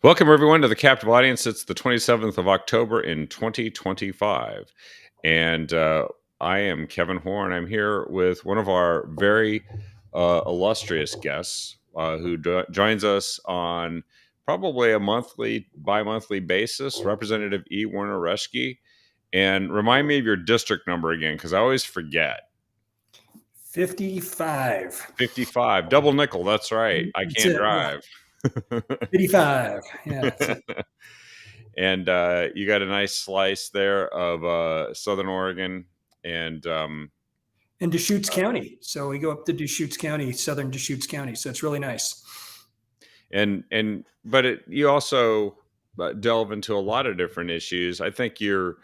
Welcome, everyone, to the captive audience. It's the 27th of October in 2025. And I am Kevin Horn. I'm here with one of our very illustrious guests who joins us on probably a bi monthly basis, Representative Werner Reschke. And remind me of your district number again, because I always forget. 55. 55. Double nickel. That's right. I That's can't it. Yeah. drive. 55. Yeah. That's it. And you got a nice slice there of Southern Oregon and And Deschutes County. So we go up to Deschutes County, southern Deschutes County. So it's really nice. But you also delve into a lot of different issues. I think you're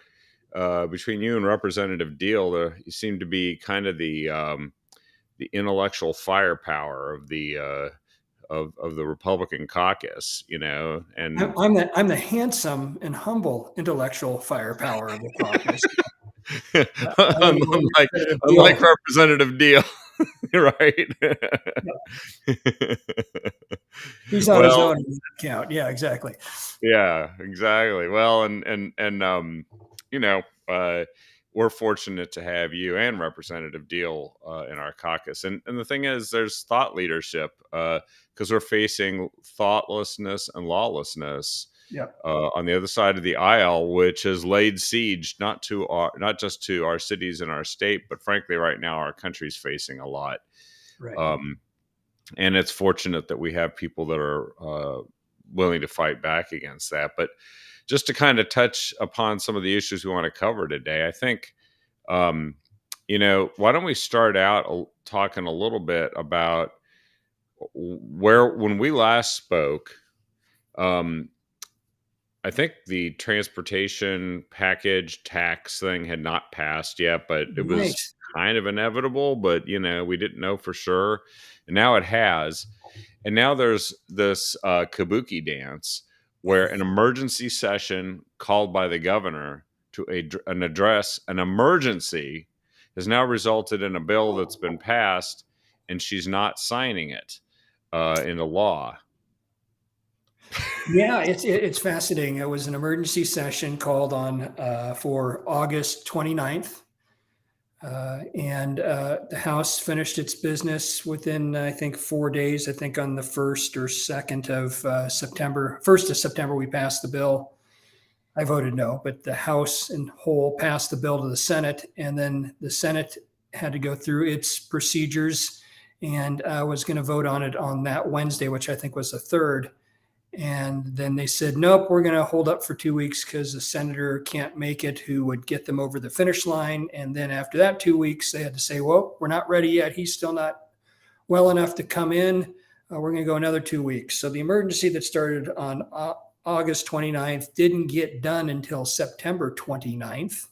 between you and Representative Deal, you seem to be kind of the intellectual firepower of the of the Republican caucus, and I'm the handsome and humble intellectual firepower of the caucus. unlike Representative Deal, right? He's on his own account. Yeah, exactly. Yeah, exactly. Well, and we're fortunate to have you and Representative Deal in our caucus. And the thing is, there's thought leadership because we're facing thoughtlessness and lawlessness on the other side of the aisle, which has laid siege not just to our cities and our state, but frankly, right now our country's facing a lot. Right. And it's fortunate that we have people that are willing to fight back against that. But just to kind of touch upon some of the issues we want to cover today, I think, why don't we start out talking a little bit about when we last spoke, I think the transportation package tax thing had not passed yet, but it was kind of inevitable, but we didn't know for sure. And now it has. And now there's this kabuki dance where an emergency session called by the governor to address an emergency has now resulted in a bill that's been passed, and she's not signing it into law. Yeah, it's fascinating. It was an emergency session called on for August 29th. And the House finished its business within, I think, 4 days. I think on the 1st or 2nd of September. 1st of September, we passed the bill. I voted no, but the House in whole passed the bill to the Senate. And then the Senate had to go through its procedures and was going to vote on it on that Wednesday, which I think was the 3rd. And then they said, nope, we're going to hold up for 2 weeks because the senator can't make it who would get them over the finish line. And then after that 2 weeks, they had to say, well, we're not ready yet. He's still not well enough to come in. We're going to go another 2 weeks. So the emergency that started on August 29th didn't get done until September 29th.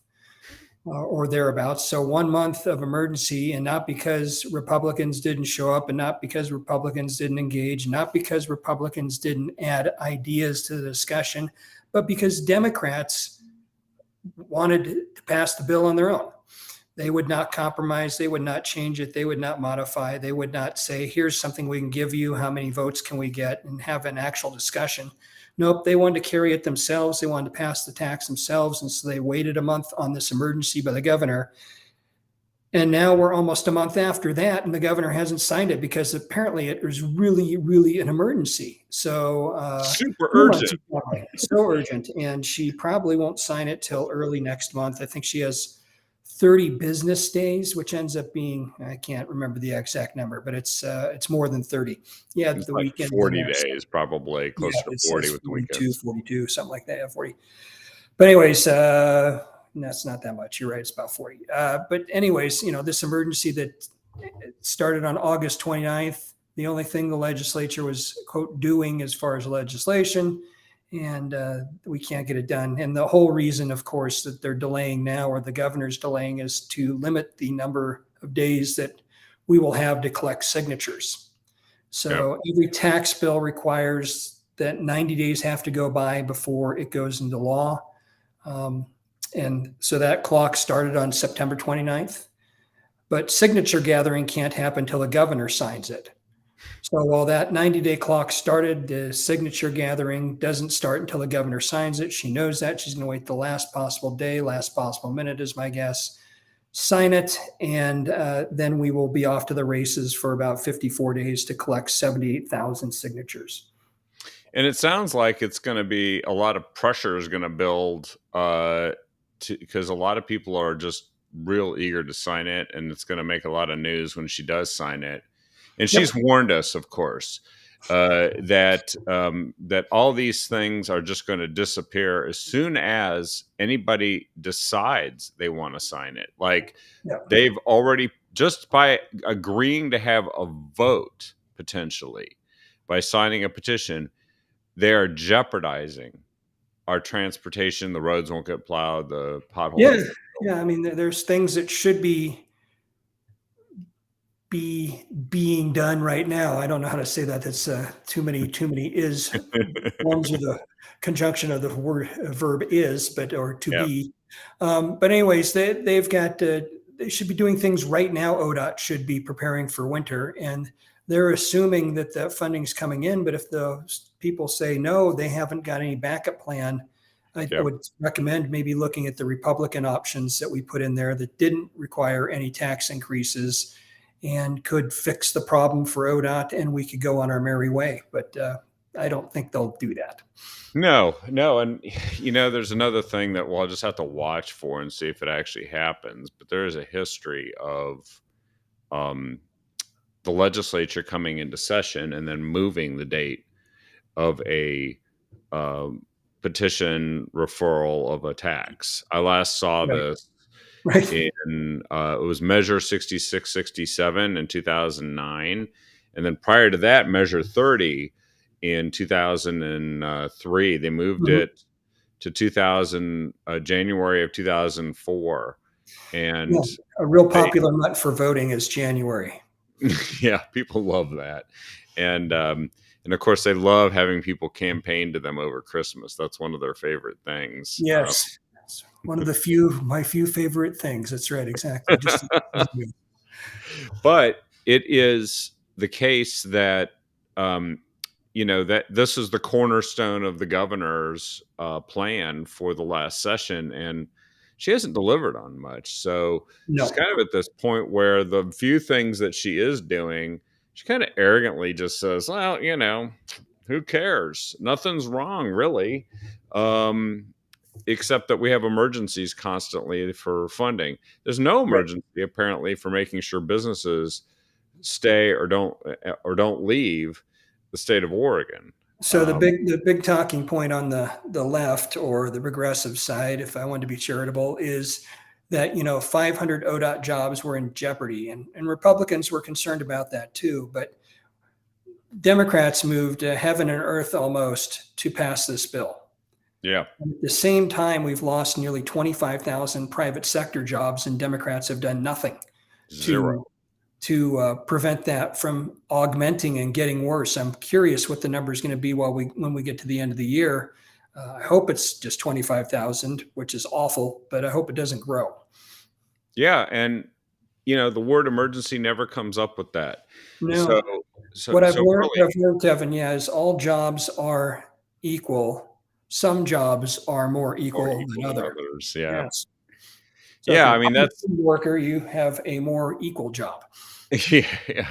Or thereabouts. So 1 month of emergency, and not because Republicans didn't show up, and not because Republicans didn't engage, not because Republicans didn't add ideas to the discussion, but because Democrats wanted to pass the bill on their own. They would not compromise. They would not change it. They would not modify. They would not say, here's something we can give you. How many votes can we get? And have an actual discussion. Nope, they wanted to carry it themselves. They wanted to pass the tax themselves. And so they waited a month on this emergency by the governor. And now we're almost a month after that, and the governor hasn't signed it because apparently it was really, really an emergency. So super urgent. So urgent. And she probably won't sign it till early next month. I think she has 30 business days, which ends up being, I can't remember the exact number, but it's more than 30. Yeah, it's the like weekend. 40 days, probably closer to 40 with the weekend. 42, something like that. Yeah, 40. But anyways, that's not that much. You're right. It's about 40. But anyways, this emergency that started on August 29th, the only thing the legislature was, quote, doing as far as legislation, and we can't get it done. And the whole reason, of course, that they're delaying now, or the governor's delaying, is to limit the number of days that we will have to collect signatures. So every tax bill requires that 90 days have to go by before it goes into law. And so that clock started on September 29th. But signature gathering can't happen until the governor signs it. So while that 90-day clock started, the signature gathering doesn't start until the governor signs it. She knows that. She's going to wait the last possible day, last possible minute is my guess. Sign it, and then we will be off to the races for about 54 days to collect 78,000 signatures. And it sounds like it's going to be a lot of pressure is going to build because a lot of people are just real eager to sign it, and it's going to make a lot of news when she does sign it. And she's Yep. warned us, of course, that all these things are just going to disappear as soon as anybody decides they want to sign it. Like Yep. they've already, just by agreeing to have a vote potentially by signing a petition, they are jeopardizing our transportation. The roads won't get plowed. The potholes Yeah. won't get filled. Yeah. I mean, there's things that should be being done right now. I don't know how to say that. That's too many is forms of the conjunction of the word verb is, but or to Yeah. be. But anyways, they've got they should be doing things right now. ODOT should be preparing for winter, and they're assuming that the funding's coming in. But if the people say no, they haven't got any backup plan. I Yeah. would recommend maybe looking at the Republican options that we put in there that didn't require any tax increases and could fix the problem for ODOT, and we could go on our merry way. But I don't think they'll do that. No, no. And, there's another thing that we'll just have to watch for and see if it actually happens. But there is a history of um, the legislature coming into session and then moving the date of a um, petition referral of a tax. I last saw Right. this Right. in it was Measure 6667 in 2009, and then prior to that, Measure 30 in 2003. They moved Mhm. it to 2000 January of 2004, Yeah. and A real they popular month for voting is January. yeah, people love that, and of course they love having people campaign to them over Christmas. That's one of their favorite things. Yes. It's one of my few favorite things. That's right. Exactly. Just But it is the case that that this is the cornerstone of the governor's plan for the last session, and she hasn't delivered on much. So she's no. kind of at this point where the few things that she is doing, she kind of arrogantly just says, "Well, who cares? Nothing's wrong, really." Um, Except that we have emergencies constantly for funding. There's no Right. emergency apparently for making sure businesses stay or don't leave the state of Oregon. So the Um, big talking point on the left or the progressive side, if I want to be charitable, is that 500 ODOT jobs were in jeopardy, and Republicans were concerned about that too. But Democrats moved heaven and earth almost to pass this bill. yeah, And at the same time, we've lost nearly 25,000 private sector jobs, and Democrats have done nothing zero. to prevent that from augmenting and getting worse. I'm curious what the number is going to be when we get to the end of the year. I hope it's just 25,000, which is awful, but I hope it doesn't grow. Yeah, and the word emergency never comes up with that. So No, so so really, what I've learned, Kevin, yeah, is all jobs are equal. Some jobs are more more equal than equal than other. others. Yeah. Yes. So if Yeah, you're I a mean high that's skilled worker, you have a more equal job. yeah, yeah.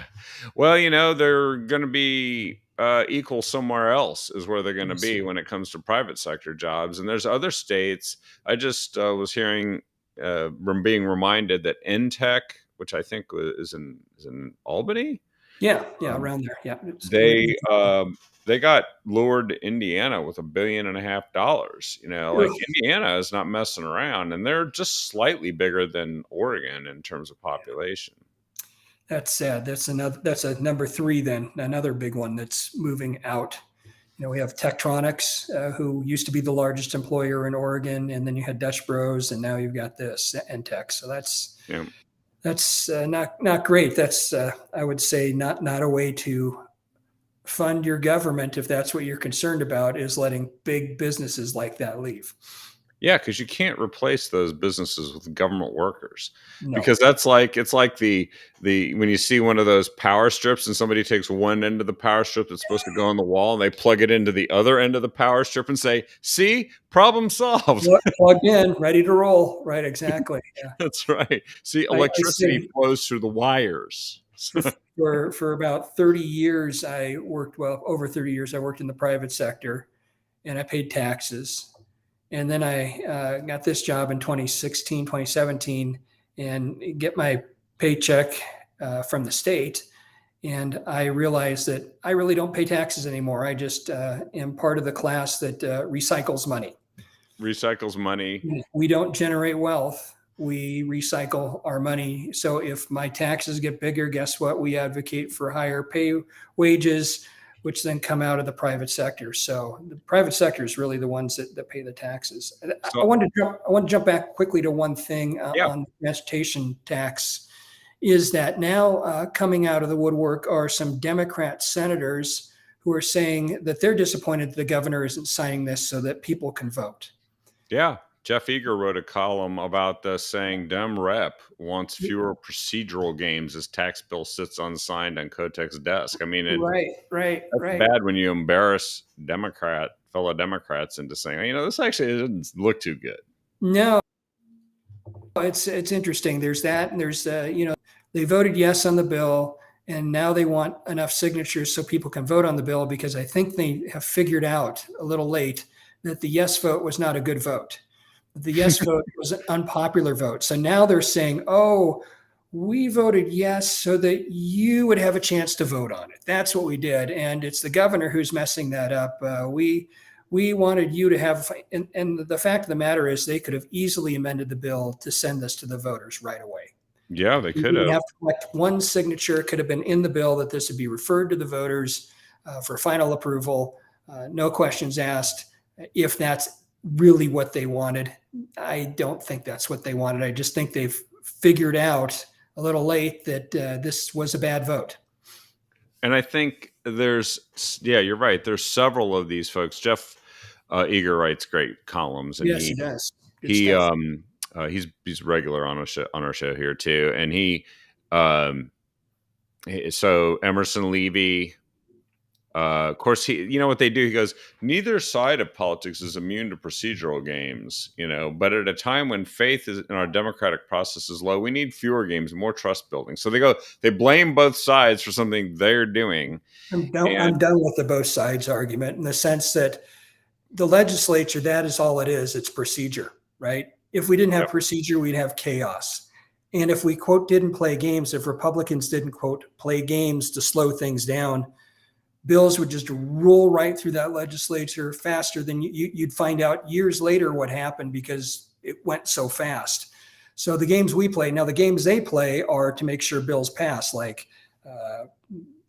Well, they're going to be equal somewhere else is where they're going to Yes. be when it comes to private sector jobs. And there's other states. I just was hearing, being reminded that NTech, which I think is in Albany, Yeah, yeah, um, around there. Yeah, it's they they got lured to Indiana with $1.5 billion. Like ugh, Indiana is not messing around, and they're just slightly bigger than Oregon in terms of population. that's sad. That's a number three then, another big one that's moving out. We have Tektronix, who used to be the largest employer in Oregon, and then you had Dutch Bros, and now you've got this Entech. So Yeah. that's not great. That's I would say not a way to fund your government if that's what you're concerned about is letting big businesses like that leave. Yeah, because you can't replace those businesses with government workers, No. because that's like it's like the when you see one of those power strips and somebody takes one end of the power strip that's supposed to go on the wall and they plug it into the other end of the power strip and say, "See, problem solved." Plugged in, ready to roll. Right, exactly. Yeah. That's right. See, I electricity say flows through the wires. for for about 30 years, I worked, well, over 30 years, I worked in the private sector and I paid taxes. And then I got this job in 2016, 2017, and get my paycheck from the state. And I realized that I really don't pay taxes anymore. I just am part of the class that recycles money. Recycles money. We don't generate wealth. We recycle our money. So if my taxes get bigger, guess what? We advocate for higher pay wages, which then come out of the private sector. So the private sector is really the ones that pay the taxes. I So, want to jump back quickly to one thing yeah. on transportation tax. Is that now coming out of the woodwork are some Democrat senators who are saying that they're disappointed the governor isn't signing this so that people can vote. Yeah. Jeff Eager wrote a column about this saying Dem Rep wants fewer procedural games as tax bill sits unsigned on Kotek's desk. I mean, Right, right, that's right. bad when you embarrass fellow Democrats into saying, "Oh, this actually doesn't look too good." No, it's interesting. There's that, and there's they voted yes on the bill, and now they want enough signatures so people can vote on the bill because I think they have figured out a little late that the yes vote was not a good vote. The yes vote was an unpopular vote. So now they're saying, oh, we voted yes so that you would have a chance to vote on it. That's what we did. And it's the governor who's messing that up. We wanted you to have, and the fact of the matter is they could have easily amended the bill to send this to the voters right away. Yeah, they We could didn't have. have to collect one signature. It could have been in the bill that this would be referred to the voters for final approval, no questions asked. If that's really what they wanted, I don't think that's what they wanted. I just think they've figured out a little late that this was a bad vote. And I think yeah, you're right. There's several of these folks. Jeff Eager writes great columns, and Yes, he he does. Good he stuff. he's regular on our show here too. And um, so Emerson Levy, of course, you know what they do. He goes, neither side of politics is immune to procedural games, but at a time when faith in our democratic process is low, we need fewer games, more trust building. So they blame both sides for something they're doing. I'm And done with the both sides argument in the sense that the legislature, that is all it is. It's procedure, right? If we didn't have yep, procedure, we'd have chaos. And if we, quote, didn't play games, if Republicans didn't, quote, play games to slow things down, bills would just roll right through that legislature faster than you'd find out years later what happened because it went so fast. So the games we play now, the games they play are to make sure bills pass, like uh,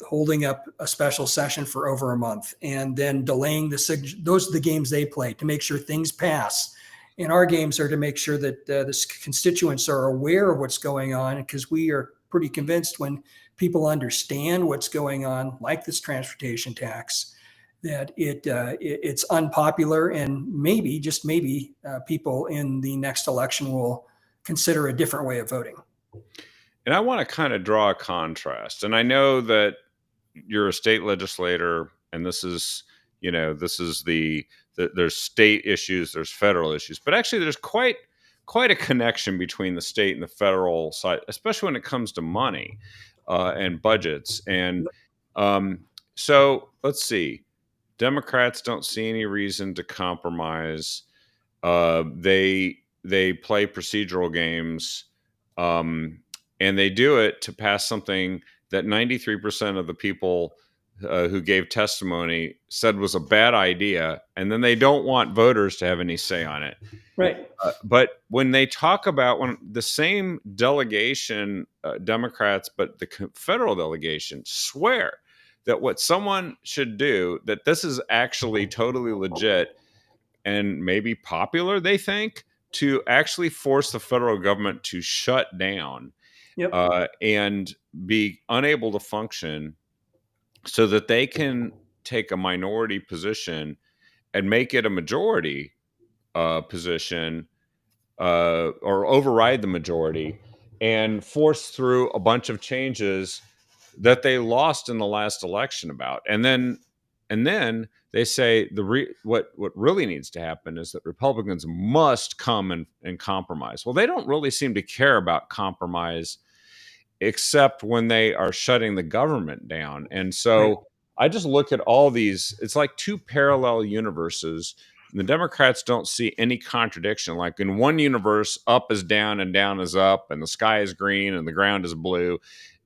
holding up a special session for over a month and then delaying the signature. Those are the games they play to make sure things pass. And our games are to make sure that the constituents are aware of what's going on because we are pretty convinced when people understand what's going on, like this transportation tax, that it's unpopular and maybe, just maybe, people in the next election will consider a different way of voting. and I want to kind of draw a contrast. And I know that you're a state legislator, and this is there's state issues, there's federal issues, but actually there's quite a connection between the state and the federal side, especially when it comes to money and budgets. And so let's see, Democrats don't see any reason to compromise. They play procedural games, um, and they do it to pass something that 93% of the people who gave testimony said was a bad idea, and then they don't want voters to have any say on it. Right. But when they talk about when the same delegation, Democrats, but the federal delegation swear that what someone should do, that this is actually totally legit and maybe popular, they think, to actually force the federal government to shut down Yep. and be unable to function so that they can take a minority position and make it a majority position or override the majority and force through a bunch of changes that they lost in the last election about. And then they say what really needs to happen is that Republicans must come and compromise. Well, they don't really seem to care about compromise except when they are shutting the government down. And Right. so I just look at all these, it's like two parallel universes. The Democrats don't see any contradiction. Like in one universe, up is down and down is up, and the sky is green and the ground is blue.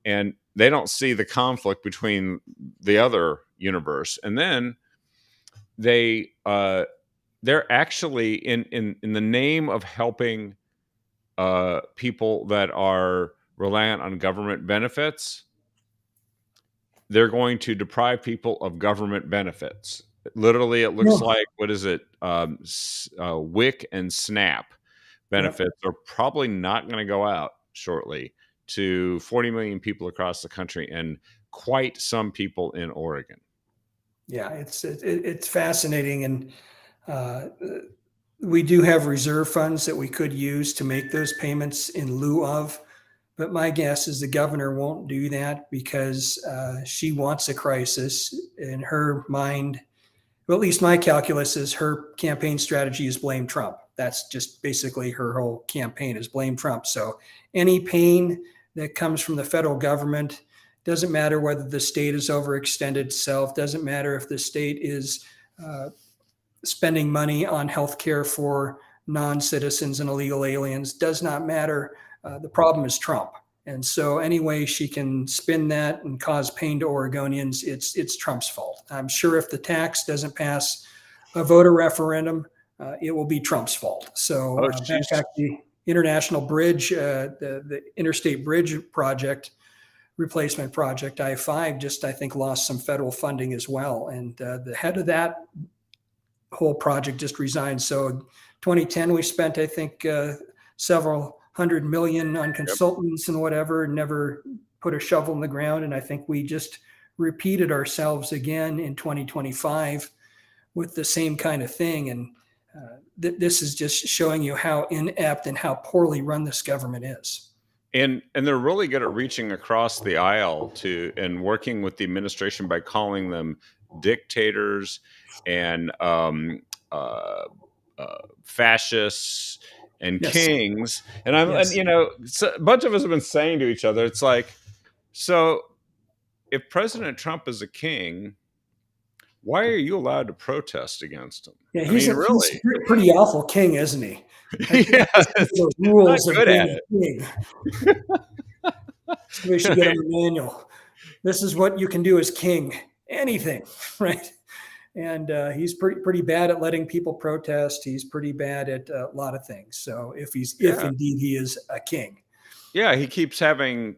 And they don't see the conflict between the other universe. And then they're actually in the name of helping people that are reliant on government benefits, they're going to deprive people of government benefits. Literally, it looks No. like, what is it? WIC and SNAP Yep. benefits are probably not going to go out shortly to 40 million people across the country and quite some people in Oregon. Yeah, it's fascinating, and uh, we do have reserve funds that we could use to make those payments in lieu of. But my guess is the governor won't do that because she wants a crisis in her mind. Well, at least my calculus is her campaign strategy is blame Trump. That's just basically her whole campaign is blame Trump. So any pain that comes from the federal government, doesn't matter whether the state has overextended itself, doesn't matter if the state is uh, spending money on health care for non-citizens and illegal aliens, does not matter. The problem is Trump. And so any way she can spin that and cause pain to Oregonians, it's Trump's fault. I'm sure if the tax doesn't pass a voter referendum, it will be Trump's fault. So Oh, matter of she's fact, the international bridge, the interstate bridge project, replacement project, I-5, just I think lost some federal funding as well. And the head of that whole project just resigned. So 2010, we spent, I think, several hundred million on yep. consultants and whatever, and never put a shovel in the ground. And I think we just repeated ourselves again in 2025 with the same kind of thing. And this is just showing you how inept and how poorly run this government is. And they're really good at reaching across the aisle to and working with the administration by calling them dictators and fascists and Yes. kings. And Yes. you know, so a bunch of us have been saying to each other, it's like, so if President Trump is a king, why are you allowed to protest against him? Yeah. I mean, He's really? a pretty awful king, isn't he? I think Yeah, the not rules of good at being it. a king. We should get him a manual. This is what you can do as king. Anything, right? And he's pretty bad at letting people protest. He's pretty bad at a lot of things. So if Yeah. indeed he is a king, Yeah, he keeps having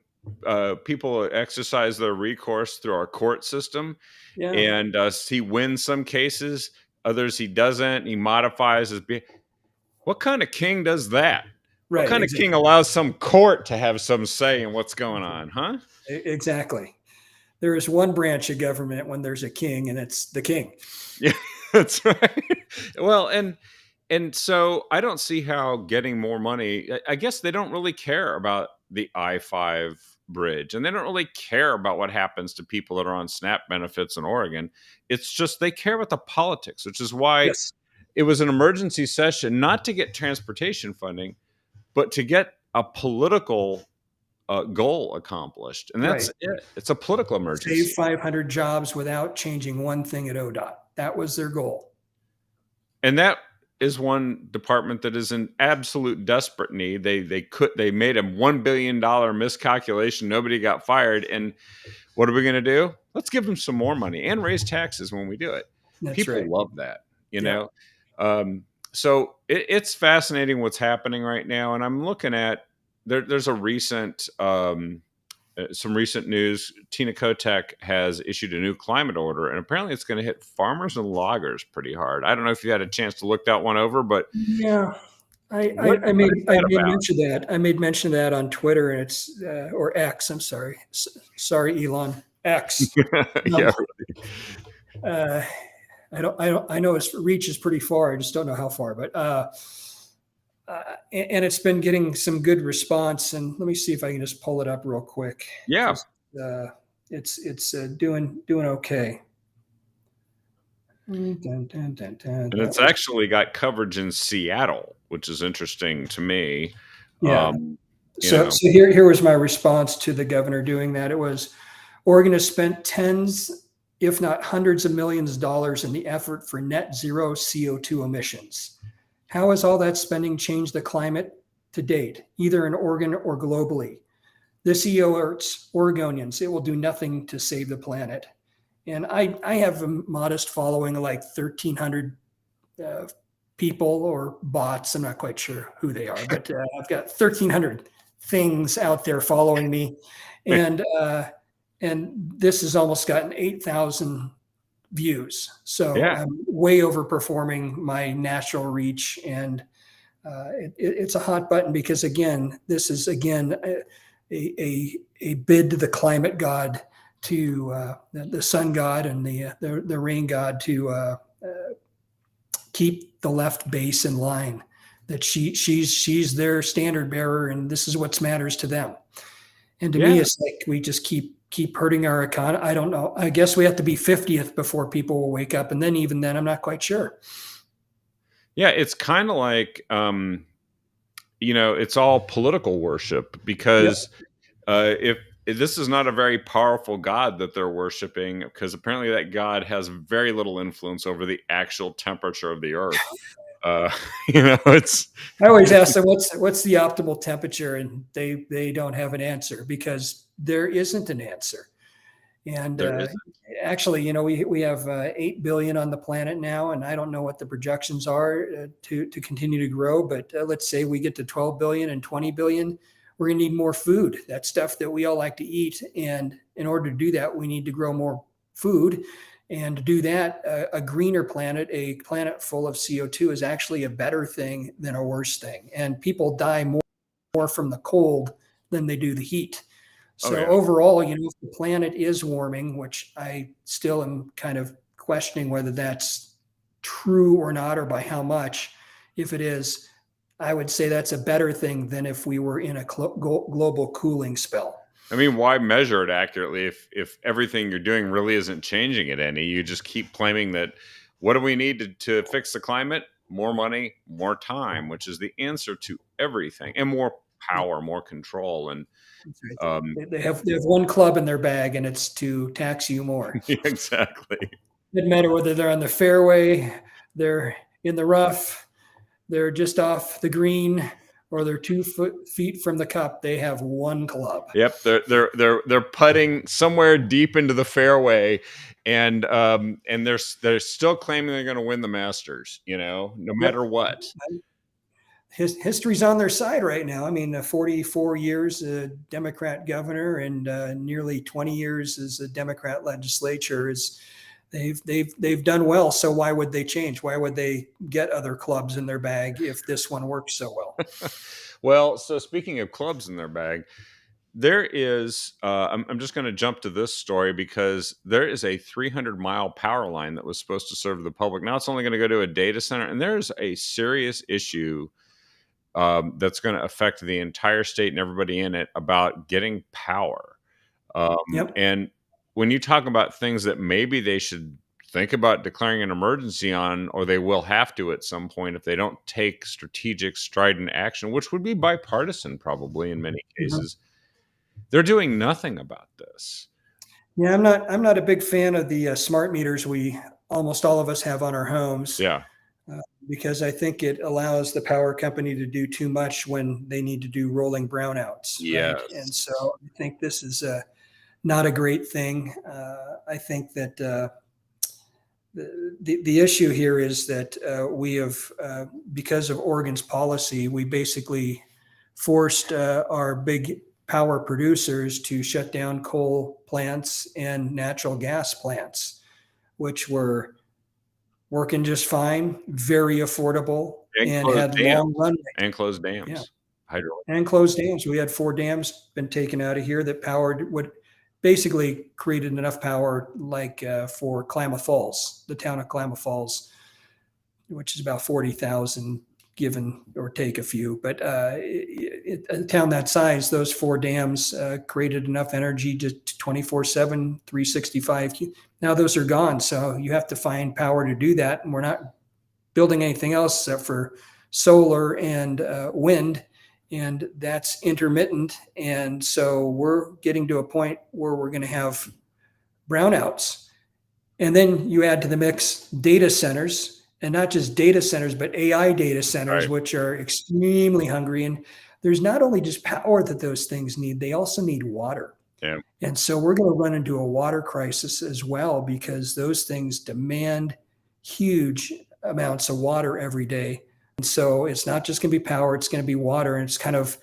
people exercise their recourse through our court system, yeah, and he wins some cases, others he doesn't. He modifies his. What kind of king does that? What right, kind of king exactly, allows some court to have some say in what's going on, huh? exactly. There is one branch of government when there's a king, and it's the king. Yeah, that's right. Well, and so I don't see how getting more money. I guess they don't really care about the I-5 bridge, and they don't really care about what happens to people that are on SNAP benefits in Oregon. It's just they care about the politics, which is why Yes, it was an emergency session, not to get transportation funding, but to get a political goal accomplished, and that's right. it. It's a political Save emergency. 500 jobs without changing one thing at ODOT. That was their goal. And that is one department that is in absolute desperate need. They made a $1 billion miscalculation. Nobody got fired. And what are we going to do? Let's give them some more money and raise taxes when we do it. That's People right. love that, you Yeah. know. So it's fascinating what's happening right now. And I'm looking at there's a recent some recent news. Tina Kotek has issued a new climate order, and apparently it's going to hit farmers and loggers pretty hard. I don't know if you had a chance to look that one over, but Yeah. I, what I, I what made is I that made about? mention that I made mention of that on Twitter, and it's or X. I'm sorry, sorry, Elon X. Um, Yeah, uh, I know its reach is pretty far. I just don't know how far, but and it's been getting some good response. And let me see if I can just pull it up real quick. Yeah. Just it's doing okay. Dun, dun, dun, dun. And it's actually got coverage in Seattle, which is interesting to me. Yeah. You So know, so here was my response to the governor doing that. It was Oregon has spent tens, if not hundreds of millions of dollars in the effort for net zero CO2 emissions. How has all that spending changed the climate to date, either in Oregon or globally? This EO hurts Oregonians. It will do nothing to save the planet. And I have a modest following of like 1,300 uh, people or bots. I'm not quite sure who they are, but I've got 1,300 things out there following me. And this has almost gotten 8,000 views. So yeah, I'm way overperforming my natural reach. And it's a hot button because, again, this is, again, a bid to the climate god, to the sun god and the rain god, to keep the left base in line. That she's their standard bearer, and this is what matters to them. And to me, yeah, it's like we just keep hurting our economy. I don't know. I guess we have to be 50th before people will wake up, and then even then, I'm not quite sure. yeah. It's kind of like it's all political worship Yep. because if this is not a very powerful god that they're worshiping, because apparently that god has very little influence over the actual temperature of the earth. Uh, it's I always ask them what's the optimal temperature, and they don't have an answer because there isn't an answer. And there isn't. actually, we have 8 billion on the planet now, and I don't know what the projections are to continue to grow. But let's say we get to 12 billion and 20 billion, we're going to need more food. That stuff that we all like to eat, and in order to do that, we need to grow more food. And to do that, a greener planet, a planet full of CO2, is actually a better thing than a worse thing. And people die more from the cold than they do the heat. Oh So yeah. overall, if the planet is warming, which I still am kind of questioning whether that's true or not, or by how much, if it is, I would say that's a better thing than if we were in a global cooling spell. I mean, why measure it accurately if everything you're doing really isn't changing it any? You just keep claiming that what do we need to fix the climate? More money, more time, which is the answer to everything, and more power, more control, and That's right. um, They have one club in their bag, and it's to tax you more. exactly. Doesn't matter whether they're on the fairway, they're in the rough, they're just off the green, or they're 2 feet from the cup. They have one club. Yep, they're putting somewhere deep into the fairway, and they're still claiming they're going to win the Masters. No Yep. matter what. History's on their side right now. I mean, 44 years a Democrat governor and nearly 20 years as a Democrat legislature is they've done well. So why would they change? Why would they get other clubs in their bag if this one works so well? Well, so speaking of clubs in their bag, there is. I'm just going to jump to this story because there is a 300-mile power line that was supposed to serve the public. Now it's only going to go to a data center, and there's a serious issue that's going to affect the entire state and everybody in it about getting power. Yep. And when you talk about things that maybe they should think about declaring an emergency on, or they will have to at some point if they don't take strategic, strident action, which would be bipartisan probably in many Mhm. cases, they're doing nothing about this. Yeah, I'm not a big fan of the smart meters we almost all of us have on our homes. Yeah. Because I think it allows the power company to do too much when they need to do rolling brownouts, right? And Yes. so I think this is not a great thing. I think that the issue here is that we have, because of Oregon's policy, we basically forced our big power producers to shut down coal plants and natural gas plants, which were working just fine, very affordable, And and closed had dams. long runway. And closed Yeah, dams. Hydro. and closed dams. We had 4 dams been taken out of here that powered what basically created enough power, like for Klamath Falls, the town of Klamath Falls, which is about 40,000, given or take a few. But a town that size, those four dams created enough energy to 24/7, 365. Now those are gone, so you have to find power to do that, and we're not building anything else except for solar and wind, and that's intermittent. And so we're getting to a point where we're going to have brownouts. And then you add to the mix data centers, and not just data centers, but AI data centers, Right. which are extremely hungry. And there's not only just power that those things need, they also need water. Yeah. And so we're going to run into a water crisis as well, because those things demand huge amounts of water every day. And so it's not just going to be power, it's going to be water. And it's kind of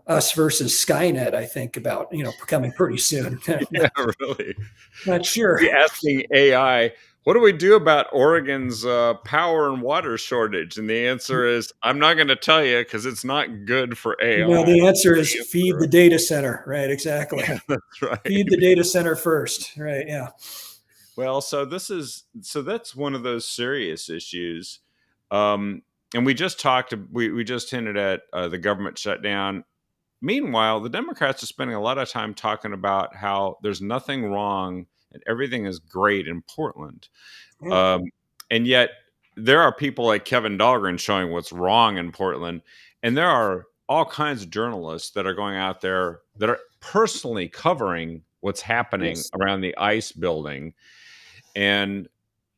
us versus Skynet, I think, about, coming pretty soon. Yeah, really. Not sure. Be asking AI, what do we do about Oregon's power and water shortage? And the answer is, I'm not going to tell you because it's not good for AI. The answer is feed the data center. Right, exactly. Yeah, that's right. Feed the data center first. Right, yeah. Well, so that's one of those serious issues. And we just we just hinted at the government shutdown. Meanwhile, the Democrats are spending a lot of time talking about how there's nothing wrong and everything is great in Portland. Yeah. And yet there are people like Kevin Dahlgren showing what's wrong in Portland. And there are all kinds of journalists that are going out there that are personally covering what's happening around the ICE building. And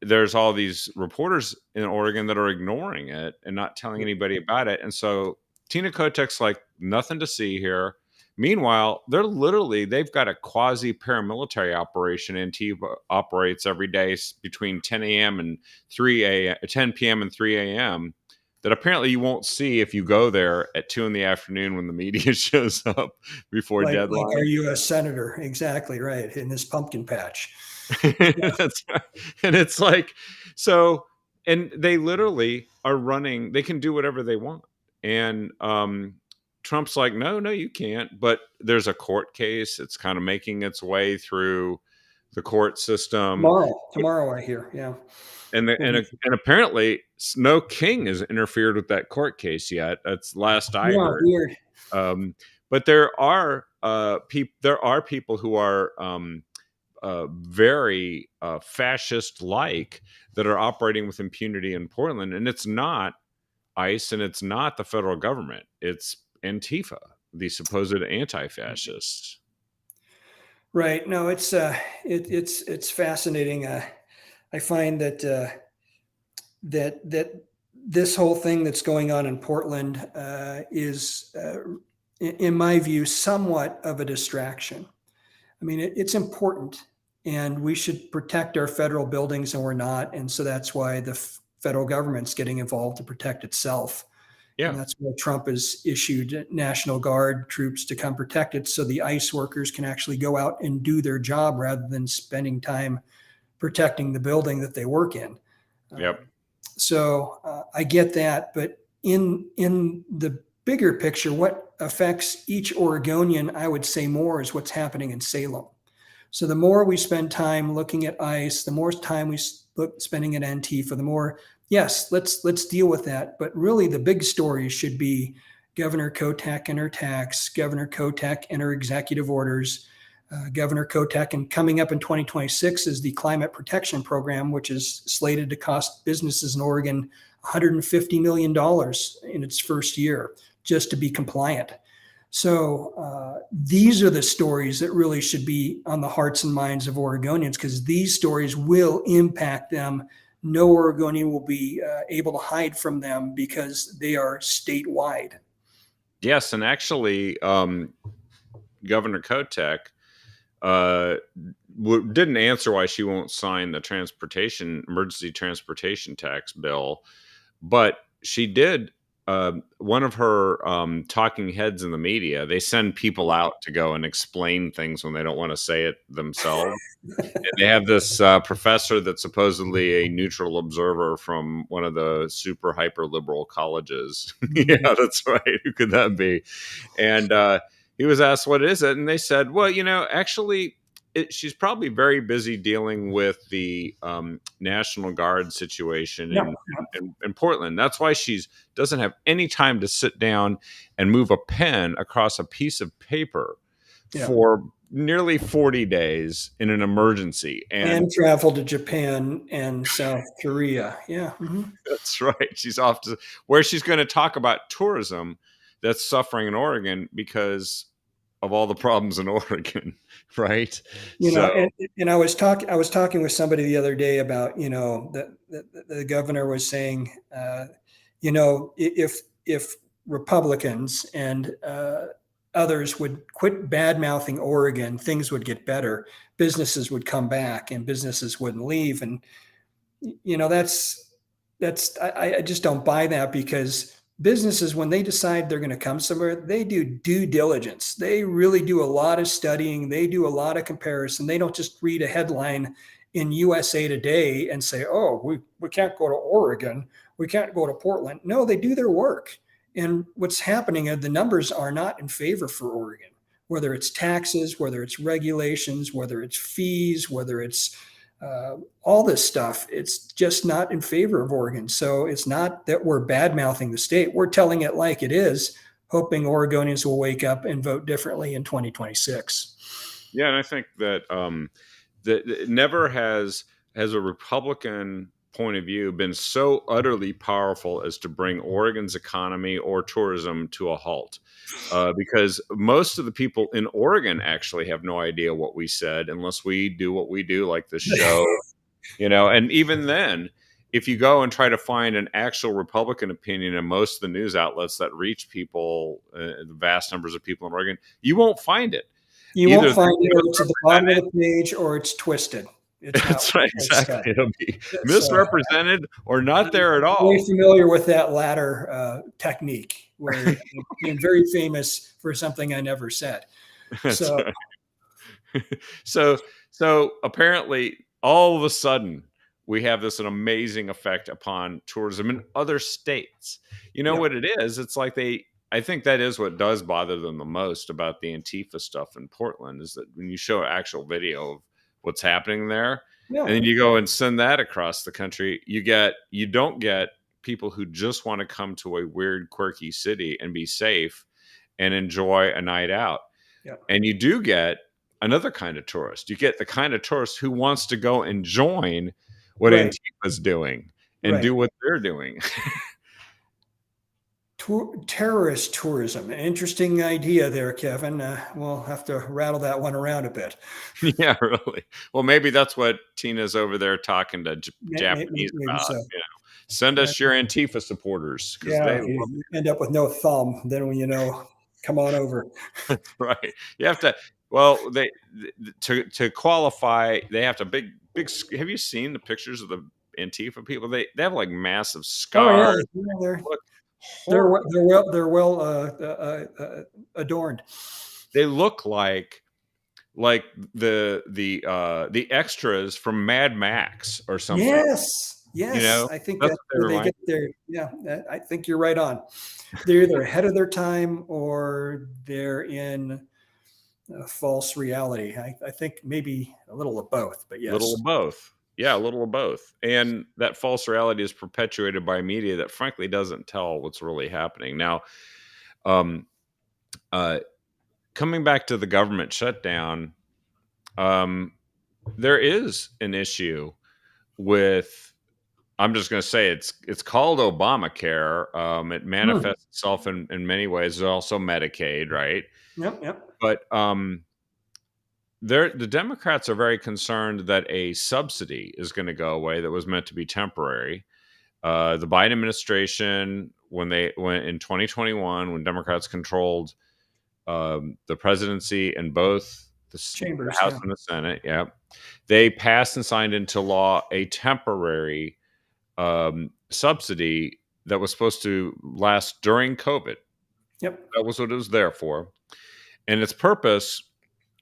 there's all these reporters in Oregon that are ignoring it and not telling anybody about it. And so Tina Kotek's like, nothing to see here. Meanwhile, they've got a quasi paramilitary operation Antifa operates every day between 10 a.m. and 10 p.m. and 3 a.m. that apparently you won't see if you go there at 2 in the afternoon when the media shows up before deadline. Like our U.S. Senator, exactly right, in this pumpkin patch. That's right. And it's like, so, and they literally are running, they can do whatever they want. And Trump's like, no, you can't. But there's a court case. It's kind of making its way through the court system. Tomorrow, I hear. Yeah. And apparently no king has interfered with that court case yet. That's last I heard. Weird. But there are people who are very fascist-like that are operating with impunity in Portland, and it's not ICE and it's not the federal government. It's Antifa, the supposed anti-fascists. Right. No, it's fascinating. I find that this whole thing that's going on in Portland is, in my view, somewhat of a distraction. I mean, it's important, and we should protect our federal buildings, and we're not. And so that's why the federal government's getting involved to protect itself. Yeah. And that's why Trump has issued National Guard troops to come protect it, so the ICE workers can actually go out and do their job rather than spending time protecting the building that they work in. Yep. So I get that, but in the bigger picture, what affects each Oregonian, I would say more, is what's happening in Salem. So the more we spend time looking at ICE, the more time we spending at Antifa, the more, yes, let's deal with that. But really the big story should be Governor Kotek and her tax, Governor Kotek and her executive orders, Governor Kotek, and coming up in 2026 is the Climate Protection Program, which is slated to cost businesses in Oregon $150 million in its first year just to be compliant. So these are the stories that really should be on the hearts and minds of Oregonians, because these stories will impact them. No Oregonian will be able to hide from them because they are statewide. Yes, and actually, Governor Kotek didn't answer why she won't sign the emergency transportation tax bill, but she did. One of her talking heads in the media, they send people out to go and explain things when they don't want to say it themselves. And they have this professor that's supposedly a neutral observer from one of the super hyper liberal colleges. Yeah, that's right. Who could that be? And he was asked, what is it? And they said, well, actually, she's probably very busy dealing with the National Guard situation Yeah, in Portland. That's why she's doesn't have any time to sit down and move a pen across a piece of paper yeah. for nearly 40 days in an emergency. And And travel to Japan and South Korea. Yeah. Mhm. that's right. She's off to where she's going to talk about tourism that's suffering in Oregon because of all the problems in Oregon, right? You know, So and I was talking with somebody the other day about, the governor was saying, if Republicans and others would quit bad mouthing Oregon, things would get better. Businesses would come back, and businesses wouldn't leave. And that's I just don't buy that, because businesses, when they decide they're going to come somewhere, they do due diligence. They really do a lot of studying. They do a lot of comparison. They don't just read a headline in USA Today and say, oh, we can't go to Oregon, we can't go to Portland. No, they do their work. And what's happening the numbers are not in favor for Oregon, whether it's taxes, whether it's regulations, whether it's fees, whether it's all this stuff. It's just not in favor of Oregon. So it's not that we're bad mouthing the state. We're telling it like it is, hoping Oregonians will wake up and vote differently in 2026. yeah, and I think that that never has a Republican point of view been so utterly powerful as to bring Oregon's economy or tourism to a halt. Because most of the people in Oregon actually have no idea what we said unless we do what we do, like the show, and even then, if you go and try to find an actual Republican opinion in most of the news outlets that reach people, the vast numbers of people in Oregon, you won't find it. You Either won't they're find it, or it's at the bottom of misrepresented. the page, or it's twisted. It's not That's right, what they said. exactly. It'll be So misrepresented or not there at I'm very all. familiar with that latter technique, where it became very famous for something I never said. That's So right. so so apparently all of a sudden we have this an amazing effect upon tourism in other states. You know yeah, what it is? It's like I think that is what does bother them the most about the Antifa stuff in Portland, is that when you show actual video of what's happening there yeah, and then you go and send that across the country, you don't get people who just want to come to a weird quirky city and be safe and enjoy a night out. yeah. And you do get another kind of tourist. You get the kind of tourist who wants to go and join what Right, Antifa's doing and right. do what they're doing. Terrorist tourism. An interesting idea there, Kevin. We'll have to rattle that one around a bit. Yeah, really. Well, maybe that's what Tina's over there talking to Japanese Maybe about. so. Send Uh, us your Antifa supporters because yeah, they if love you end up with no thumb, then come on over. it. Right. You have to. Well, to qualify, they have to big. Have you seen the pictures of the Antifa people? They have like massive Oh yeah, scars. yeah, Look they're horrible. well adorned. They look like the extras from Mad Max or something. Yes, You yes. know, I think that's that's what they where they remind. get their. Yeah, I think you're right on. They're either ahead of their time, or they're in a false reality. I think maybe a little of both, but Little yes. of both. Yeah, a little of both. And that false reality is perpetuated by media that frankly doesn't tell what's really happening. Now, um, uh, coming back to the government shutdown, um, there is an issue with. I'm just going to say it's called Obamacare. It Hmm. manifests itself in many ways. There's also Medicaid, right? Yep, yep. But the Democrats are very concerned that a subsidy is going to go away that was meant to be temporary. The Biden administration, when in 2021, when Democrats controlled the presidency and both the Chambers, House yeah. and the Senate, yeah, they passed and signed into law a temporary subsidy that was supposed to last during COVID. Yep. That was what it was there for, and its purpose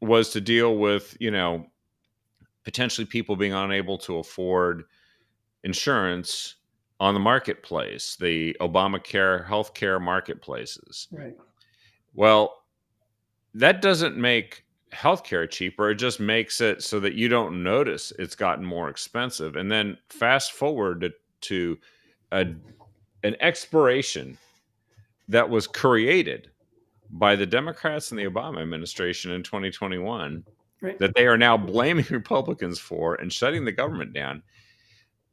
was to deal with potentially people being unable to afford insurance on the marketplace, the Obamacare healthcare marketplaces. Right. Well, that doesn't make healthcare cheaper. It just makes it so that you don't notice it's gotten more expensive. And then fast forward to a, an expiration that was created by the Democrats and the Obama administration in 2021 Right. that they are now blaming Republicans for and shutting the government down.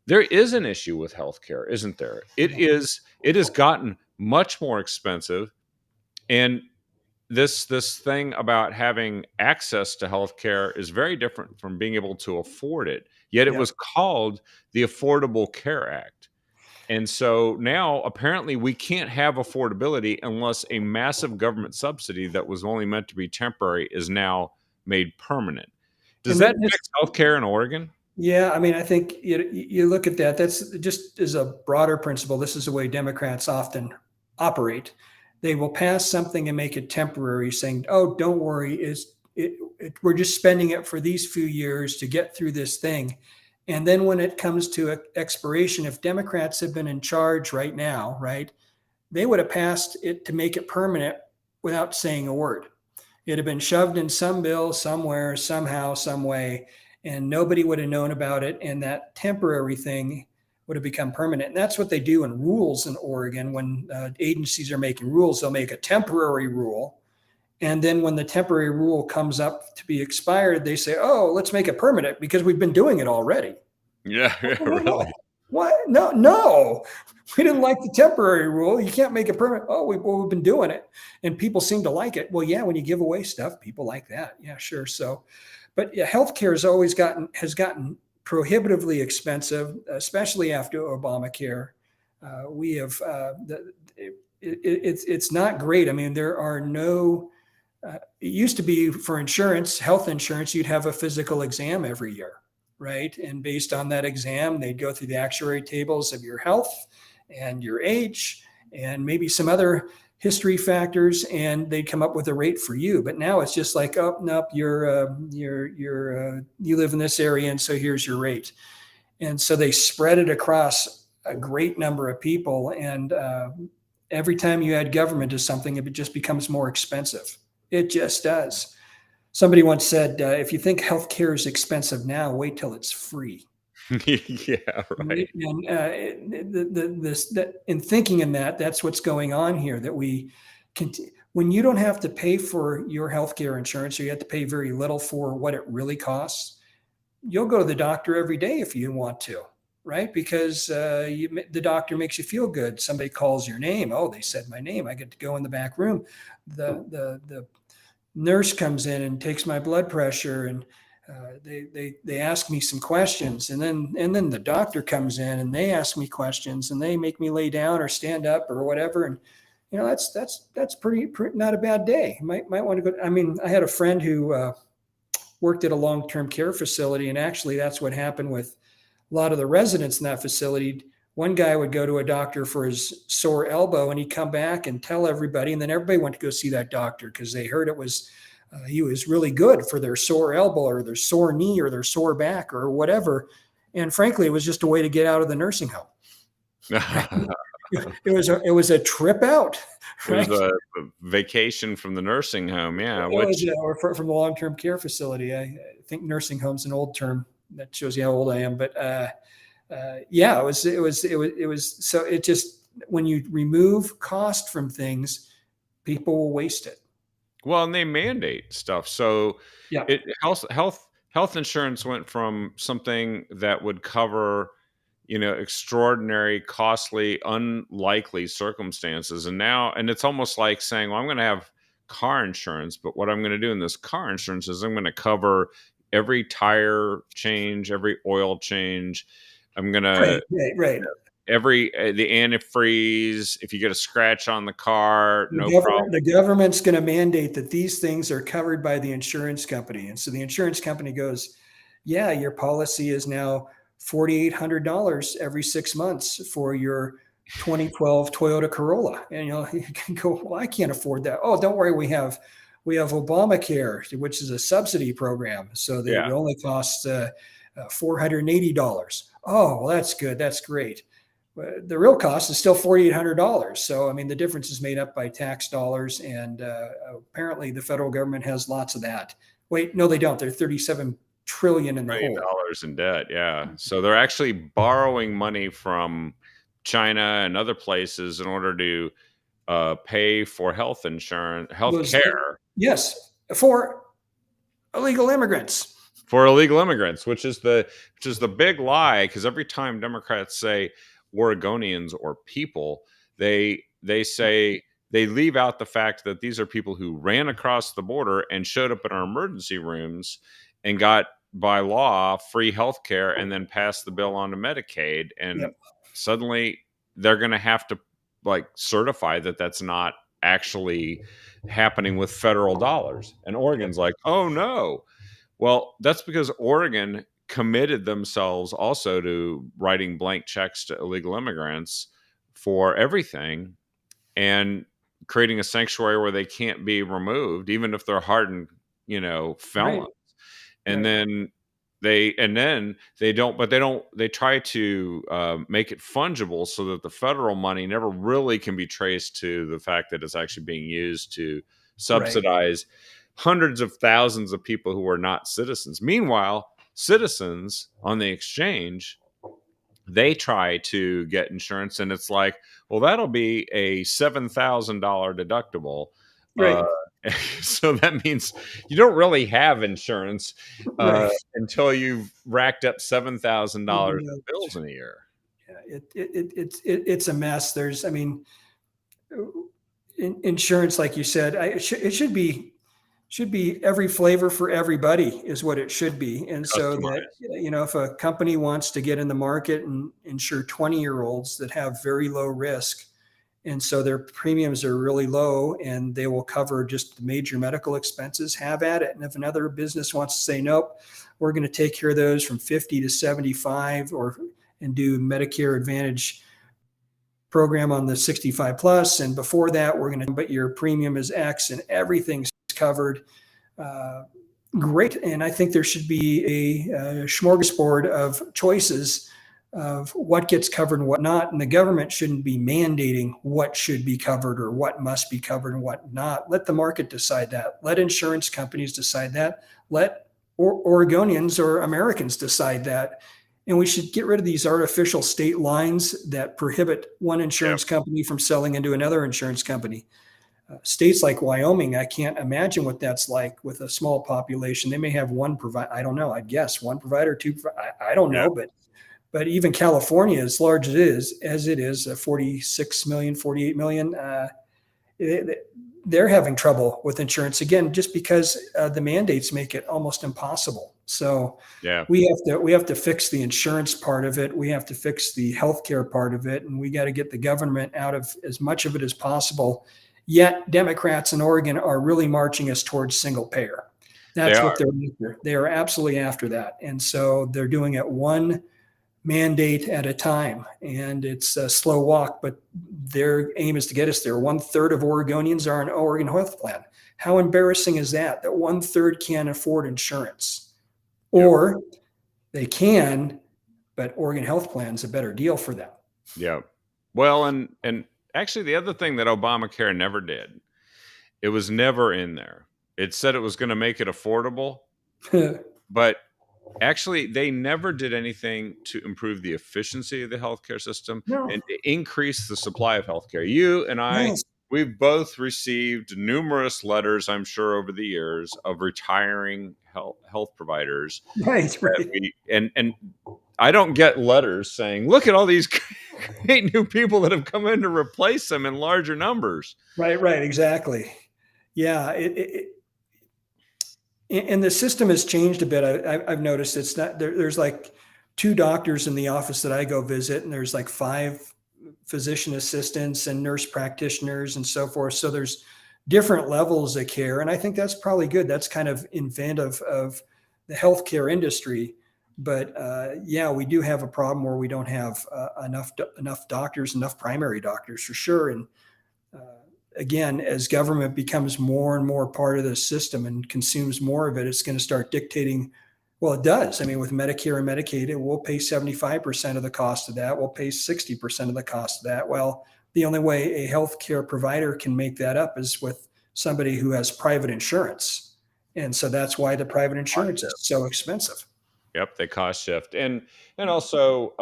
There is an issue with healthcare, isn't there? It has gotten much more expensive, and this thing about having access to healthcare is very different from being able to afford it. Yet it Yeah. was called the Affordable Care Act. And so now apparently we can't have affordability unless a massive government subsidy that was only meant to be temporary is now made permanent. Does And that this, fix healthcare in Oregon? yeah, I mean, I think you look at that. That's just as a broader principle. This is the way Democrats often operate. They will pass something and make it temporary, saying, "Oh, don't worry, we're just spending it for these few years to get through this thing." And then when it comes to expiration, if Democrats had been in charge right now, right, they would have passed it to make it permanent without saying a word. It had been shoved in some bill somewhere, somehow, some way, and nobody would have known about it. And that temporary thing would have become permanent. And that's what they do in rules in Oregon. When agencies are making rules, they'll make a temporary rule. And then when the temporary rule comes up to be expired, they say, "Oh, let's make it permanent because we've been doing it already." Yeah, What? really. What? No, no. We didn't like the temporary rule. You can't make it permanent. Oh, we've been doing it, and people seem to like it. Well, yeah, when you give away stuff, people like that. Yeah, sure. So, but yeah, healthcare has gotten prohibitively expensive, especially after Obamacare. We have it's not great. I mean, there are no. It used to be for insurance, health insurance, you'd have a physical exam every year, right? And based on that exam, they'd go through the actuary tables of your health and your age and maybe some other history factors, and they'd come up with a rate for you. But now it's just like, oh, nope, you live in this area, and so here's your rate. And so they spread it across a great number of people, and every time you add government to something, it just becomes more expensive. It just does. Somebody once said, if you think healthcare is expensive now, wait till it's free. Yeah, right. And in thinking in that, that's what's going on here. That when you don't have to pay for your healthcare insurance, or you have to pay very little for what it really costs, you'll go to the doctor every day if you want to, right? Because the doctor makes you feel good. Somebody calls your name. Oh, they said my name. I get to go in the back room. The nurse comes in and takes my blood pressure, and they ask me some questions, and then the doctor comes in and they ask me questions, and they make me lay down or stand up or whatever. And that's pretty not a bad day. Might want to go. I mean, I had a friend who worked at a long-term care facility, and actually that's what happened with a lot of the residents in that facility. One guy would go to a doctor for his sore elbow, and he'd come back and tell everybody, and then everybody went to go see that doctor because they heard it was he was really good for their sore elbow or their sore knee or their sore back or whatever. And frankly, it was just a way to get out of the nursing home. Right? It was a trip out. It was Right? a vacation from the nursing home, yeah, It was, which or from the long-term care facility. I think nursing home's an old term. That shows you how old I am. But yeah, it was. So it just, when you remove cost from things, people will waste it. well, and they mandate stuff. So Yeah. it health insurance went from something that would cover, extraordinary, costly, unlikely circumstances. And it's almost like saying, well, I'm going to have car insurance, but what I'm going to do in this car insurance is I'm going to cover every tire change, every oil change. I'm going Right. to Right. Right. every the antifreeze. If you get a scratch on the car, no problem. The government's going to mandate that these things are covered by the insurance company. And so the insurance company goes, yeah, your policy is now $4,800 every 6 months for your 2012 Toyota Corolla. And you can go, well, I can't afford that. Oh, don't worry, we have Obamacare, which is a subsidy program, so that Yeah. it only costs $480. Oh, well, that's good. That's great. The real cost is still $4,800. So, I mean, the difference is made up by tax dollars, and apparently the federal government has lots of that. Wait, no, they don't. They're 37 trillion in the $1 hole. trillion in debt. Yeah. So they're actually borrowing money from China and other places in order to pay for health Those, care yes, for illegal immigrants. for illegal immigrants, which is the big lie. Because every time Democrats say Oregonians or people, they say they leave out the fact that these are people who ran across the border and showed up in our emergency rooms and got by law free health care and then passed the bill on to Medicaid, and Yep. suddenly they're going to have to like certify that that's not actually happening with federal dollars, and Yep. Oregon's like, oh no. Well, that's because Oregon committed themselves also to writing blank checks to illegal immigrants for everything and creating a sanctuary where they can't be removed, even if they're hardened, Right. felons. And Right. then they don't, but they try to make it fungible so that the federal money never really can be traced to the fact that it's actually being used to Right. subsidize hundreds of thousands of people who are not citizens. Meanwhile, citizens on the exchange, they try to get insurance, and it's like, well, that'll be a $7,000 deductible. Uh, Right. so that means you don't really have insurance Right. until you've racked up $7,000 in Yeah, bills in a year. it's a mess. There's, I mean, insurance, like you said, it should be every flavor for everybody is what it should be. And so that, Customized. if a company wants to get in the market and insure 20-year-olds that have very low risk, and so their premiums are really low and they will cover just the major medical expenses, have at it. And if another business wants to say, nope, we're going to take care of those from 50 to 75, or and do Medicare Advantage program on the 65 plus, and before that we're going to, but your premium is X and everything's covered. uh, Great. And I think there should be a smorgasbord of choices of what gets covered and what not, and the government shouldn't be mandating what should be covered or what must be covered and what not. Let the market decide that. Let insurance companies decide that. Let Oregonians or Americans decide that. And we should get rid of these artificial state lines that prohibit one Yep. insurance company from selling into another insurance company. States like Wyoming, I can't imagine what that's like with a small population. They may have one provider. I don't know. I guess one provider, two. I don't Yep. know, but even California, as large as it is, 46 million, 48 million, they're having trouble with insurance again, just because the mandates make it almost impossible. So Yeah. we have to fix the insurance part of it. We have to fix the healthcare part of it, and we got to get the government out of as much of it as possible. Yet Democrats in Oregon are really marching us towards single payer. They That's what are. they're after. They are absolutely after that, and so they're doing it one mandate at a time, and it's a slow walk, but their aim is to get us there. 1/3 of Oregonians are on Oregon health plan. How embarrassing is that? That 1/3 can't afford insurance, Yep. or they can, but Oregon health plan is a better deal for them. Yep. Well, and actually the other thing that Obamacare never did, it was never in there. It said it was going to make it affordable, but actually, they never did anything to improve the efficiency of the healthcare system No. and to increase the supply of healthcare. You and I, Yes. we've both received numerous letters, I'm sure, over the years of retiring health providers Right. that Right. and I don't get letters saying, "Look at all these great new people that have come in to replace them in larger numbers." Right. Right. Exactly. Yeah. And the system has changed a bit. I've noticed it's not there, there's like two doctors in the office that I go visit, and there's like five physician assistants and nurse practitioners and so forth. So there's different levels of care, and I think that's probably good. That's kind of inventive of the healthcare industry. But yeah, we do have a problem where we don't have enough doctors, enough primary doctors for sure. And uh, again, as government becomes more and more part of the system and consumes more of it, it's going to start dictating. Well, it does. I mean, with Medicare and Medicaid, it will pay 75% of the cost of that. We'll pay 60% of the cost of that. Well, the only way a healthcare provider can make that up is with somebody who has private insurance. And so that's why the private insurance is Cost. so expensive. Yep, they cost shift, and also,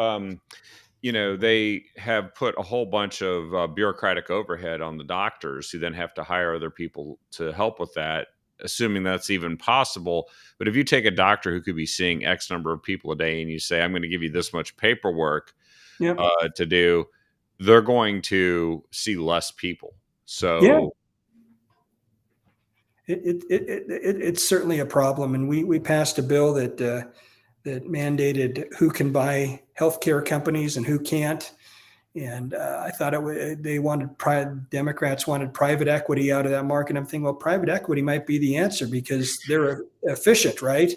they have put a whole bunch of bureaucratic overhead on the doctors, who then have to hire other people to help with that, assuming that's even possible. But if you take a doctor who could be seeing X number of people a day, and you say, "I'm going to give you this much paperwork Yep. to do," they're going to see less people. Yeah. So It's certainly a problem. And we passed a bill that mandated who can buy healthcare companies and who can't. And I thought they wanted Democrats wanted private equity out of that market. I'm thinking, well, private equity might be the answer because they're efficient, right?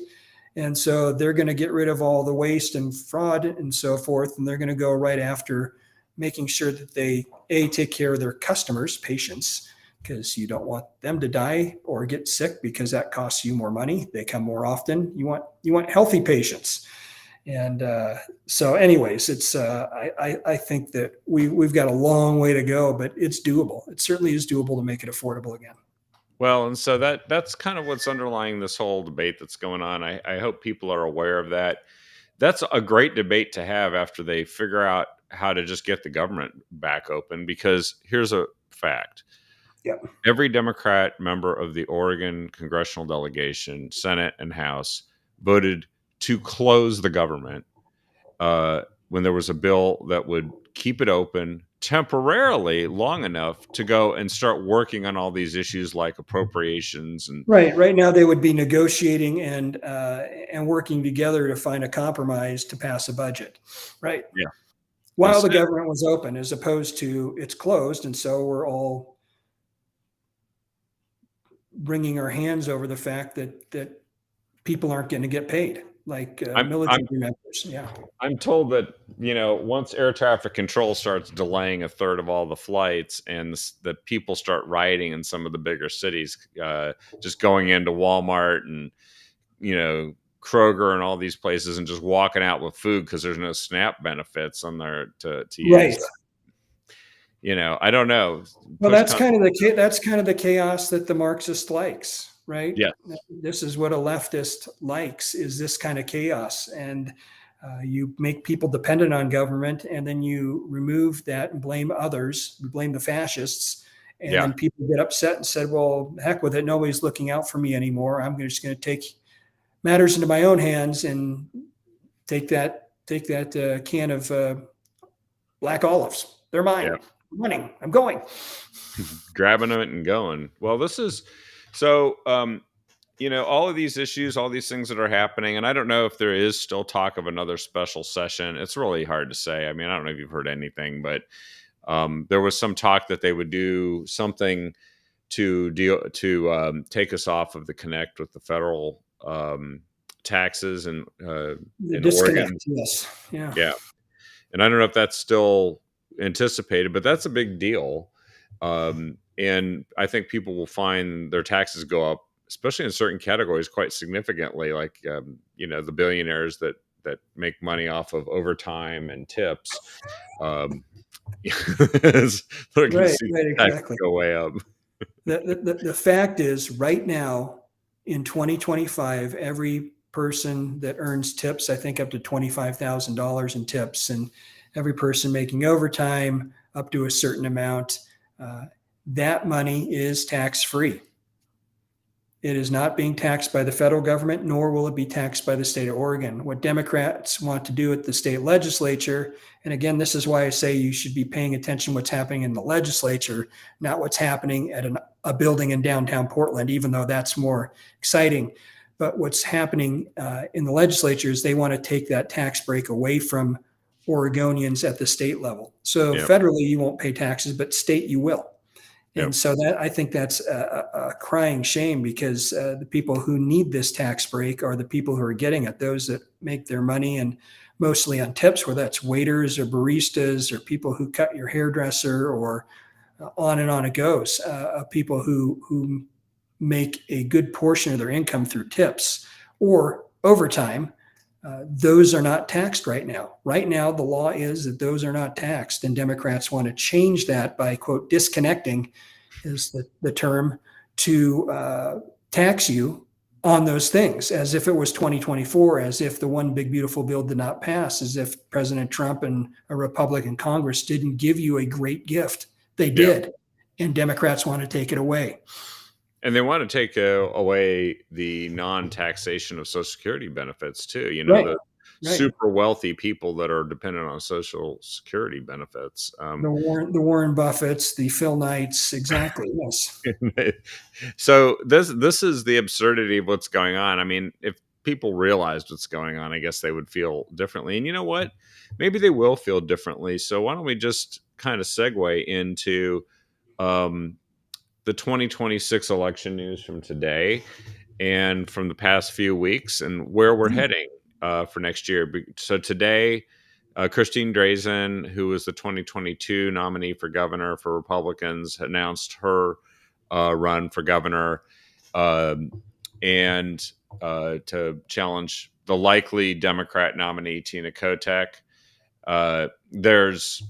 And so they're going to get rid of all the waste and fraud and so forth. And they're going to go right after making sure that they take care of their customers, patients, because you don't want them to die or get sick because that costs you more money. They come more often. You want healthy patients. And so, anyways, it's I think that we've got a long way to go, but it's doable. It certainly is doable to make it affordable again. Well, and so that's kind of what's underlying this whole debate that's going on. I hope people are aware of that. That's a great debate to have after they figure out how to just get the government back open. Because here's a fact: Yep. every Democrat member of the Oregon congressional delegation, Senate and House, voted to close the government when there was a bill that would keep it open temporarily long enough to go and start working on all these issues like appropriations and Right. Right now, they would be negotiating and working together to find a compromise to pass a budget. Right. yeah. While the Instead, government was open, as opposed to it's closed, and so we're all wringing our hands over the fact that people aren't going to get paid, like I'm military I'm members. Yeah. I'm told that once air traffic control starts delaying a third of all the flights, and the people start rioting in some of the bigger cities, just going into Walmart and Kroger and all these places and just walking out with food because there's no SNAP benefits on there to use. Right. I don't know. Well, Push that's comes. kind of the chaos that the Marxist likes, right? Yeah, This is what a leftist likes, is this kind of chaos. And you make people dependent on government, and then you remove that and blame others, you blame the fascists, and yeah, then people get upset and said, well, heck with it, nobody's looking out for me anymore. I'm just going to take matters into my own hands and take that can of black olives. They're mine. yeah. I'm running. I'm going. Grabbing it and going. Well, this is so. All of these issues, all these things that are happening, and I don't know if there is still talk of another special session. It's really hard to say. I mean, I don't know if you've heard anything, but there was some talk that they would do something to take us off of the connect with the federal taxes and The in disconnect. Oregon. Yes. Yeah. Yeah, and I don't know if that's still anticipated, but that's a big deal. And I think people will find their taxes go up, especially in certain categories, quite significantly. Like the billionaires that make money off of overtime and tips. Um, they're going to Right. see Right. taxes Exactly. go way up. The fact is, right now in 2025, every person that earns tips, I think up to $25,000 in tips, and every person making overtime up to a certain amount, uh, that money is tax free. It is not being taxed by the federal government, nor will it be taxed by the state of Oregon. What Democrats want to do at the state legislature, and again, this is why I say you should be paying attention to what's happening in the legislature, not what's happening at a building in downtown Portland, even though that's more exciting. But what's happening in the legislature is they want to take that tax break away from Oregonians at the state level. So Yep. federally, you won't pay taxes, but state you will. Yep. And so that I think that's a crying shame, because the people who need this tax break are the people who are getting it, those that make their money and mostly on tips, whether that's waiters or baristas or people who cut your hairdresser, or on and on it goes. People who make a good portion of their income through tips or overtime. Those are not taxed right now. Right now, the law is that those are not taxed, and Democrats want to change that by, quote, disconnecting is the term, to tax you on those things, as if it was 2024, as if the one big beautiful bill did not pass, as if President Trump and a Republican Congress didn't give you a great gift. They Yeah. did, and Democrats want to take it away. And they want to take away the non-taxation of Social Security benefits too. Right, The right. super wealthy people that are dependent on Social Security benefits. The Warren Buffetts, the Phil Knights, exactly. Yes. So this is the absurdity of what's going on. I mean, if people realized what's going on, I guess they would feel differently. And you know what? Maybe they will feel differently. So why don't we just kind of segue into um, the 2026 election news from today and from the past few weeks and where we're heading for next year. So today, Christine Drazen, who was the 2022 nominee for governor for Republicans, announced her run for governor and to challenge the likely Democrat nominee, Tina Kotek. There's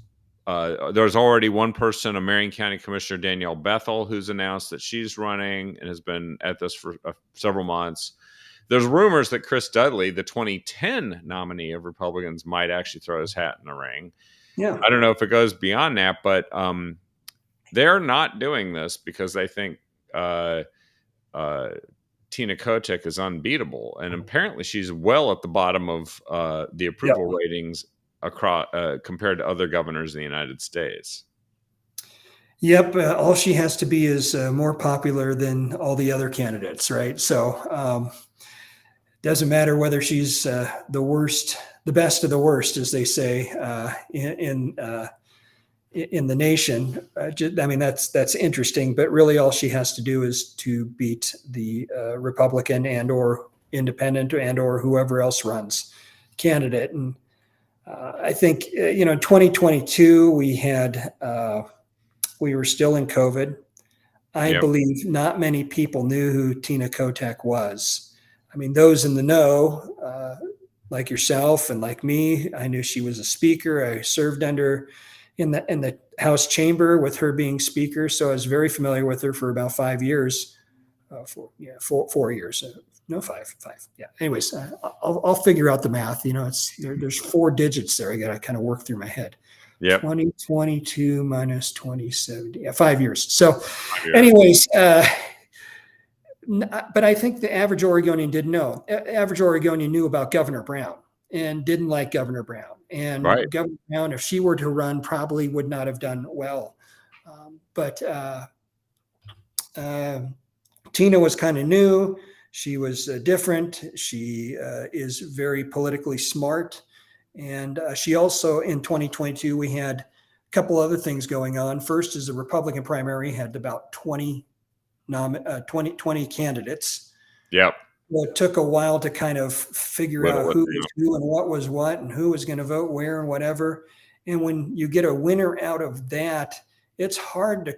already one person, a Marion County Commissioner, Danielle Bethel, who's announced that she's running and has been at this for several months. There's rumors that Chris Dudley, the 2010 nominee of Republicans, might actually throw his hat in the ring. Yeah. I don't know if it goes beyond that, but they're not doing this because they think Tina Kotek is unbeatable, and apparently she's well at the bottom of the approval ratings across compared to other governors in the United States. Yep. All she has to be is more popular than all the other candidates, right? So doesn't matter whether she's the worst, the best of the worst, as they say in the nation. I mean, that's interesting, but really all she has to do is to beat the Republican and or independent and or whoever else runs candidate. And I think, in 2022, we were still in COVID. I believe not many people knew who Tina Kotek was. I mean, those in the know, like yourself and like me, I knew she was a speaker. I served under in the House chamber with her being speaker, so I was very familiar with her for about 5 years. 4 years. No, five. Yeah. Anyways, I'll figure out the math. There's 4 digits there. I got to kind of work through my head. Yeah. 2022 minus 2070. Yeah, 5 years. So, anyways, but I think the average Oregonian didn't know. Average Oregonian knew about Governor Brown and didn't like Governor Brown. And Governor Brown, if she were to run, probably would not have done well. But Tina was kind of new. She was different. She is very politically smart. And she also, in 2022, we had a couple other things going on. First is the Republican primary had about 20 candidates. Yep. Well, it took a while to kind of figure out who was who and what was what and who was going to vote where and whatever. And when you get a winner out of that, it's hard to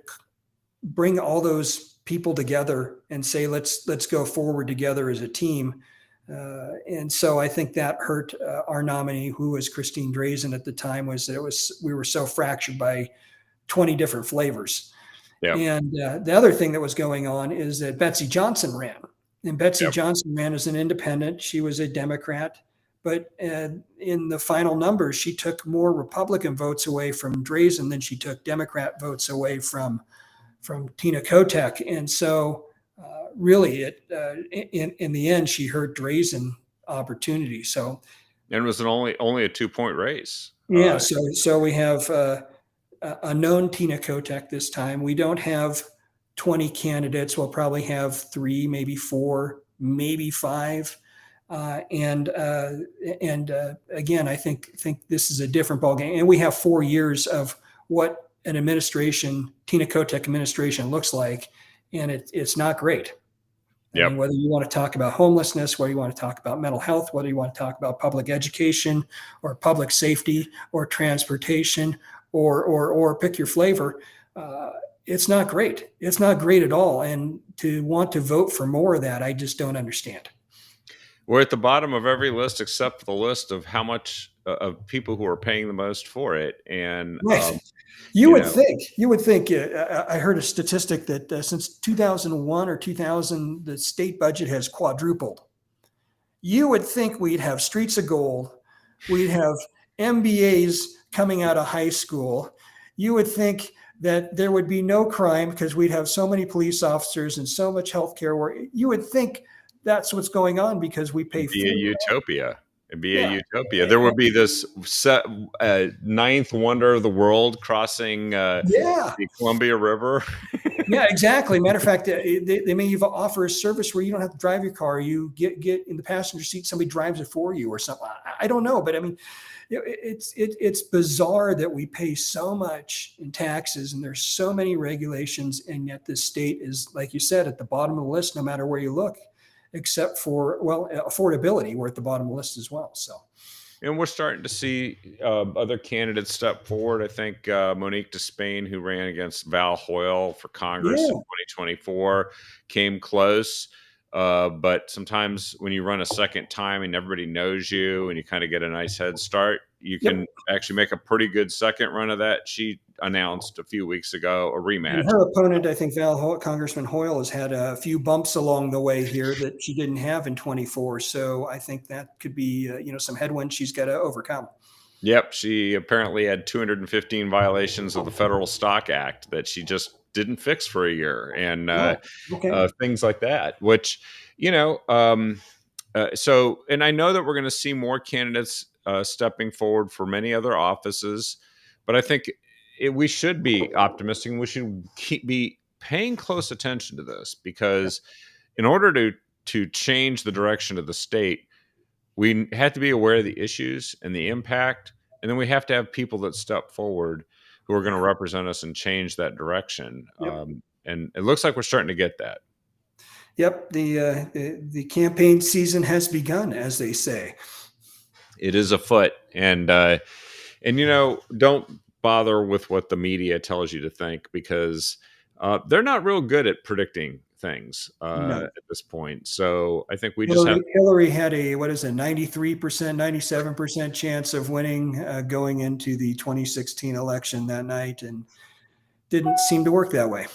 bring all those people together and say, let's go forward together as a team. And so I think that hurt our nominee, who was Christine Drazen at the time, was that we were so fractured by 20 different flavors. Yep. And the other thing that was going on is that Betsy Johnson ran. And Betsy Johnson ran as an independent. She was a Democrat. But in the final numbers, she took more Republican votes away from Drazen than she took Democrat votes away from Tina Kotek. And so really, in the end, she hurt Drazen opportunity. So, and it was only a 2-point race. Yeah. So we have a known Tina Kotek this time. We don't have 20 candidates. We'll probably have 3, maybe 4, maybe 5. And again, I think this is a different ballgame. And we have 4 years of what an administration, Tina Kotek administration, looks like, and it's not great. I mean, whether you want to talk about homelessness, whether you want to talk about mental health, whether you want to talk about public education or public safety or transportation or pick your flavor, it's not great. It's not great at all. And to want to vote for more of that, I just don't understand. We're at the bottom of every list except for the list of how much of people who are paying the most for it. And, Right. you know, You would think, I heard a statistic that since 2001 or 2000, the state budget has quadrupled. You would think we'd have streets of gold. We'd have MBAs coming out of high school. You would think that there would be no crime because we'd have so many police officers and so much healthcare work. You would think that's what's going on because we pay it'd be a full. utopia. It'd be a Yeah. utopia. There would be this ninth wonder of the world crossing Yeah. the Columbia River. Yeah, exactly. Matter of fact, they may even offer a service where you don't have to drive your car. You get in the passenger seat, somebody drives it for you or something. I don't know, but I mean, it's bizarre that we pay so much in taxes and there's so many regulations, and yet this state is, like you said, at the bottom of the list, no matter where you look, except for, well, affordability. We're at the bottom of the list as well. So And we're starting to see other candidates step forward. I think Monique Despain, who ran against Val Hoyle for Congress in yeah, 2024, came close. But sometimes when you run a second time and everybody knows you and you kind of get a nice head start, you yep. can actually make a pretty good second run of that. She announced a few weeks ago a And rematch. her opponent, I think Congressman Hoyle, has had a few bumps along the way here that she didn't have in 24. So I think that could be, some headwinds she's got to overcome. Yep, she apparently had 215 violations of the Federal Stock Act that she just didn't fix for a year, and Oh, okay. things like that. Which, you know, so, and I know that we're going to see more candidates stepping forward for many other offices, but I think we should be optimistic. And we should be paying close attention to this because, in order to change the direction of the state, we have to be aware of the issues and the impact, and then we have to have people that step forward who are going to represent us and change that direction. Yep. And it looks like we're starting to get that. Yep. The campaign season has begun, as they say. It is afoot, and don't bother with what the media tells you to think because they're not real good at predicting things No. at this point. So I think we just have. Hillary had a, what is it, 93%, 97% chance of winning going into the 2016 election that night, and didn't seem to work that way.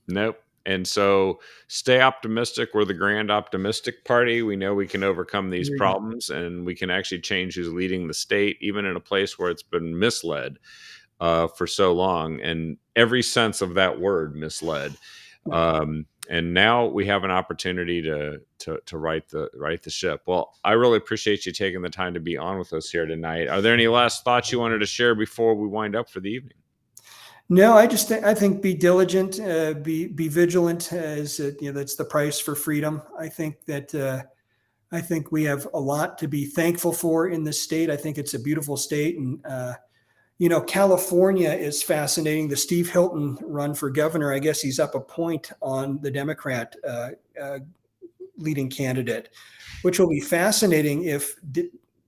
Nope. And so stay optimistic. We're the grand optimistic party. We know we can overcome these There you go. problems and we can actually change who's leading the state, even in a place where it's been misled for so long. And every sense of that word, misled. And now we have an opportunity to right the ship. Well, I really appreciate you taking the time to be on with us here tonight. Are there any last thoughts you wanted to share before we wind up for the evening? No, I think be diligent, be vigilant. As that's the price for freedom. I think we have a lot to be thankful for in this state. I think it's a beautiful state, and California is fascinating. The Steve Hilton run for governor, I guess he's up a point on the Democrat leading candidate, which will be fascinating if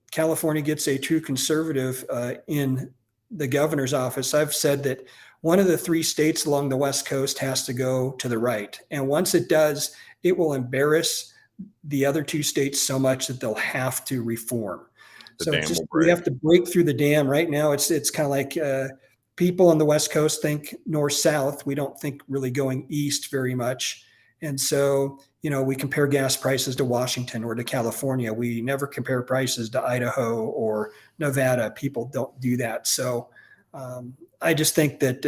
California gets a true conservative in the governor's office. I've said that one of the three states along the West Coast has to go to the right. And once it does, it will embarrass the other two states so much that they'll have to reform. The So dam will we break. have to break through the dam. Right now, it's kind of like people on the West Coast think north south. We don't think really going east very much, and so we compare gas prices to Washington or to California. We never compare prices to Idaho or Nevada. People don't do that. So I just think that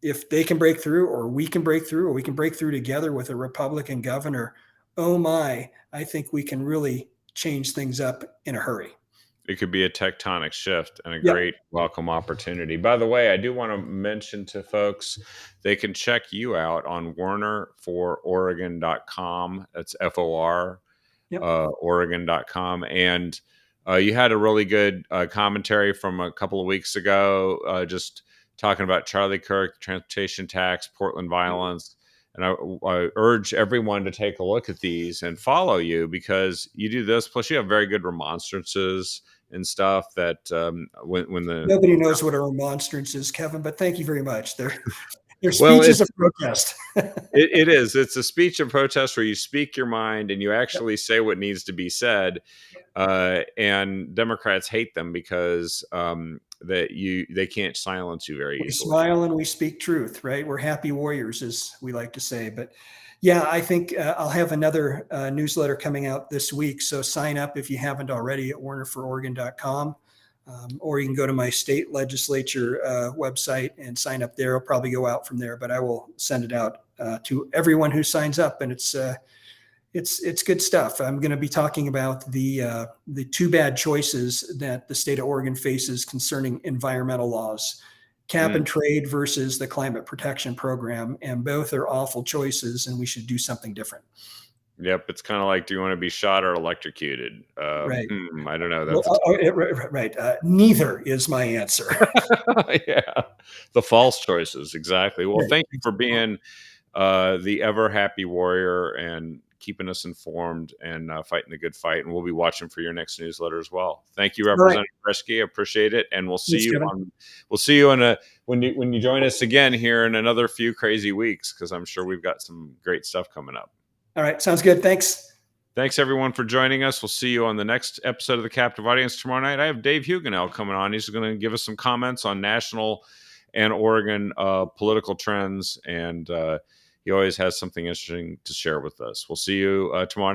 if they can break through, or we can break through, or we can break through together with a Republican governor, oh my, I think we can really change things up in a hurry. It could be a tectonic shift and a Yep. great welcome opportunity. By the way, I do want to mention to folks they can check you out on wernerfororegon.com. That's FOR, Yep. Oregon.com. And you had a really good commentary from a couple of weeks ago, just talking about Charlie Kirk, transportation tax, Portland violence. And I urge everyone to take a look at these and follow you because you do this. Plus, you have very good remonstrances and stuff that when the Nobody knows what a remonstrance is, Kevin, but thank you very much. There. They're Well, speeches of protest. it is. It's a speech of protest where you speak your mind and you actually say what needs to be said. And Democrats hate them because they can't silence you very We easily. smile and we speak truth, right? We're happy warriors, as we like to say. But yeah, I think I'll have another newsletter coming out this week. So sign up if you haven't already at wernerfororegon.com. Or you can go to my state legislature website and sign up there. It'll probably go out from there, but I will send it out to everyone who signs up. And it's good stuff. I'm going to be talking about the two bad choices that the state of Oregon faces concerning environmental laws, cap Mm. and trade versus the climate protection program, and both are awful choices, and we should do something different. Yep, it's kind of like, do you want to be shot or electrocuted? Right. I don't know. Well, That's a tough right. Neither is my answer. yeah, the false choices, exactly. Well, Right. thank you for being the ever happy warrior and keeping us informed and fighting the good fight. And we'll be watching for your next newsletter as well. Thank you, All right. Representative Reschke. Appreciate it, and Thanks, Kevin. we'll see you in a when you join us again here in another few crazy weeks, because I'm sure we've got some great stuff coming up. All right. Sounds good. Thanks. Thanks, everyone, for joining us. We'll see you on the next episode of The Captive Audience tomorrow night. I have Dave Huguenel coming on. He's going to give us some comments on national and Oregon political trends, and he always has something interesting to share with us. We'll see you tomorrow night.